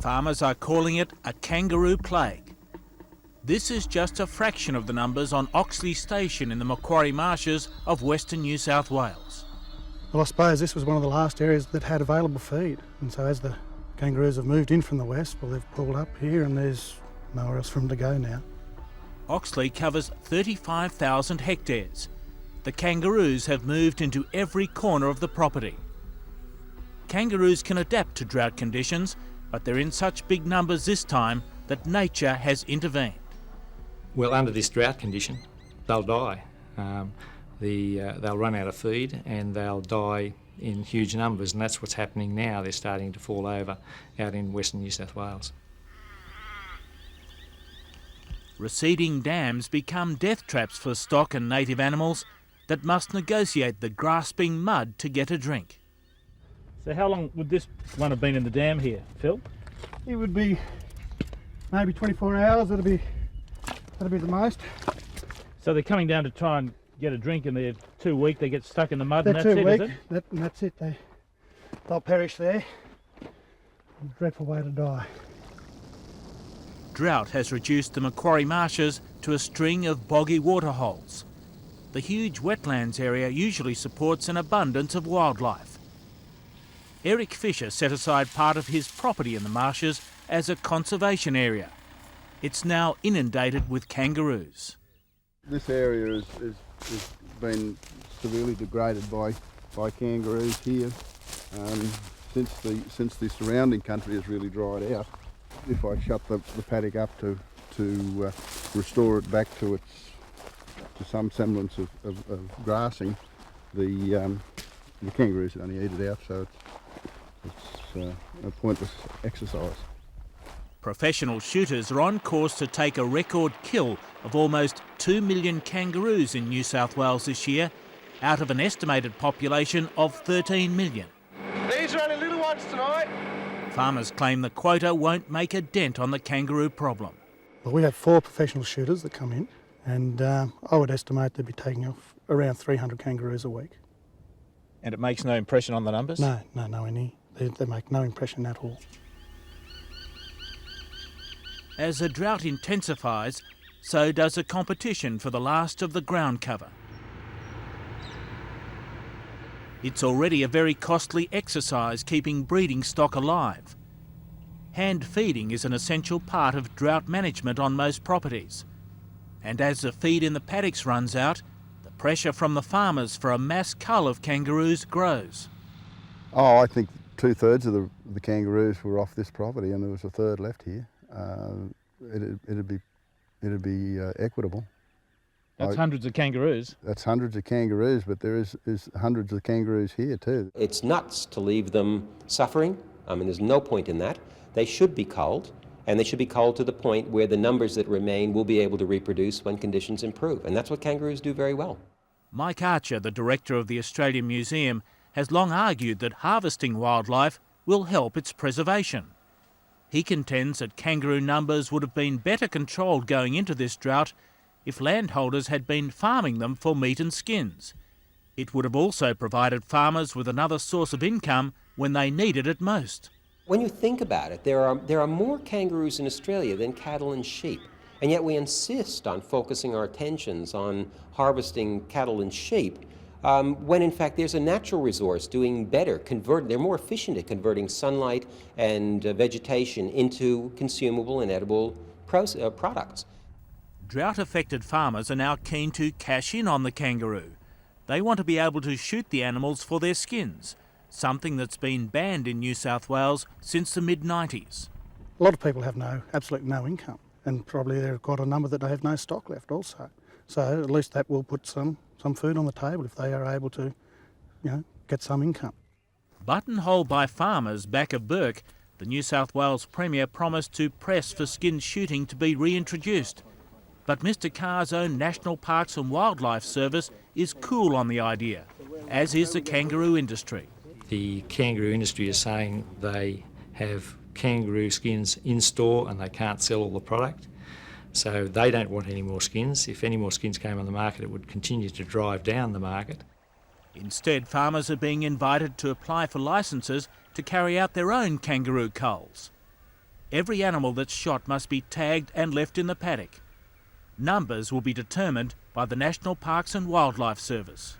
Farmers are calling it a kangaroo plague. This is just a fraction of the numbers on Oxley station in the Macquarie marshes of western New South Wales. Well, I suppose this was one of the last areas that had available feed, and so as the kangaroos have moved in from the west, well, they've pulled up here and there's nowhere else for them to go now. Oxley covers 35,000 hectares. The kangaroos have moved into every corner of the property. Kangaroos can adapt to drought conditions, but they're in such big numbers this time that nature has intervened. Well, under this drought condition, they'll die. They'll run out of feed and they'll die in huge numbers, and that's what's happening now. They're starting to fall over out in western New South Wales. Receding dams become death traps for stock and native animals that must negotiate the grasping mud to get a drink. So how long would this one have been in the dam here, Phil? It would be maybe 24 hours, that'd be the most. So they're coming down to try and get a drink and they're too weak, they get stuck in the mud They're and that's too it, weak. is it? That's it, they'll perish there. A dreadful way to die. Drought has reduced the Macquarie marshes to a string of boggy waterholes. The huge wetlands area usually supports an abundance of wildlife. Eric Fisher set aside part of his property in the marshes as a conservation area. It's now inundated with kangaroos. This area has been severely degraded by kangaroos here since the surrounding country has really dried out. If I shut the paddock up to restore it back to some semblance of grassing, the kangaroos would only eat it out, so it's a pointless exercise. Professional shooters are on course to take a record kill of almost 2 million kangaroos in New South Wales this year, out of an estimated population of 13 million. These are only little ones tonight. Farmers claim the quota won't make a dent on the kangaroo problem. Well, we have 4 professional shooters that come in, and I would estimate they'd be taking off around 300 kangaroos a week. And it makes no impression on the numbers? No, they make no impression at all. As the drought intensifies, so does a competition for the last of the ground cover. It's already a very costly exercise keeping breeding stock alive. Hand feeding is an essential part of drought management on most properties. And as the feed in the paddocks runs out, the pressure from the farmers for a mass cull of kangaroos grows. Oh, I think 2/3 of the kangaroos were off this property, and there was a third left here. It'd be equitable. That's hundreds of kangaroos. That's hundreds of kangaroos, but there is hundreds of kangaroos here too. It's nuts to leave them suffering. I mean, there's no point in that. They should be culled, and they should be culled to the point where the numbers that remain will be able to reproduce when conditions improve, and that's what kangaroos do very well. Mike Archer, the director of the Australian Museum, has long argued that harvesting wildlife will help its preservation. He contends that kangaroo numbers would have been better controlled going into this drought if landholders had been farming them for meat and skins. It would have also provided farmers with another source of income when they needed it most. When you think about it, there are more kangaroos in Australia than cattle and sheep, and yet we insist on focusing our attentions on harvesting cattle and sheep, when in fact there's a natural resource doing better. They're more efficient at converting sunlight and vegetation into consumable and edible products. Drought-affected farmers are now keen to cash in on the kangaroo. They want to be able to shoot the animals for their skins, something that's been banned in New South Wales since the mid-90s. A lot of people have absolutely no income, and probably there are quite a number that have no stock left also. So at least that will put some food on the table if they are able to, get some income. Buttonholed by farmers back of Burke, the New South Wales Premier promised to press for skin shooting to be reintroduced. But Mr Carr's own National Parks and Wildlife Service is cool on the idea, as is the kangaroo industry. The kangaroo industry is saying they have kangaroo skins in store and they can't sell all the product. So they don't want any more skins. If any more skins came on the market, it would continue to drive down the market. Instead, farmers are being invited to apply for licences to carry out their own kangaroo culls. every animal that's shot must be tagged and left in the paddock. Numbers will be determined by the National Parks and Wildlife Service.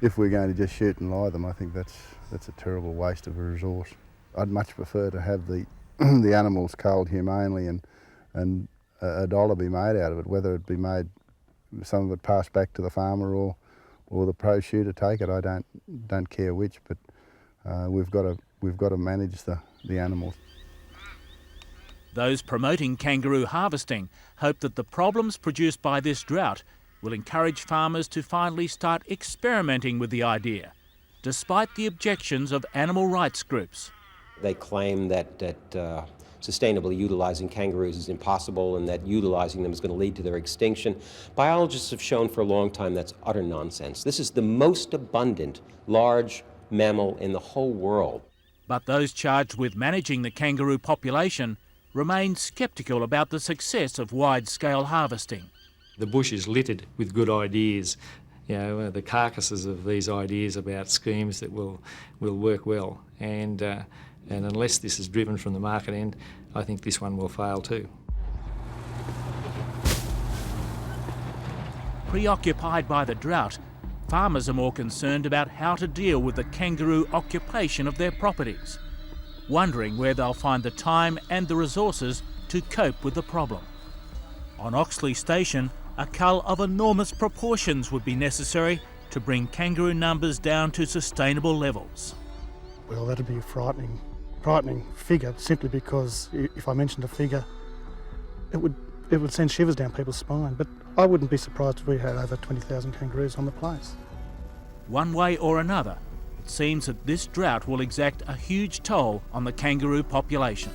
If we're going to just shoot and lie them, I think that's a terrible waste of a resource. I'd much prefer to have the the animals culled humanely and a dollar be made out of it, whether it be made, some of it passed back to the farmer or the pro shooter take it. I don't care which, but we've got to manage the animals. Those promoting kangaroo harvesting hope that the problems produced by this drought will encourage farmers to finally start experimenting with the idea, despite the objections of animal rights groups. They claim that sustainably utilising kangaroos is impossible and that utilising them is going to lead to their extinction. Biologists have shown for a long time that's utter nonsense. This is the most abundant large mammal in the whole world. But those charged with managing the kangaroo population remain sceptical about the success of wide-scale harvesting. The bush is littered with good ideas, you know, the carcasses of these ideas about schemes that will work well. And unless this is driven from the market end, I think this one will fail too. Preoccupied by the drought, farmers are more concerned about how to deal with the kangaroo occupation of their properties, wondering where they'll find the time and the resources to cope with the problem. On Oxley Station, a cull of enormous proportions would be necessary to bring kangaroo numbers down to sustainable levels. Well, that'd be a frightening figure, simply because if I mentioned a figure, it would send shivers down people's spine. But I wouldn't be surprised if we had over 20,000 kangaroos on the place. One way or another, it seems that this drought will exact a huge toll on the kangaroo population.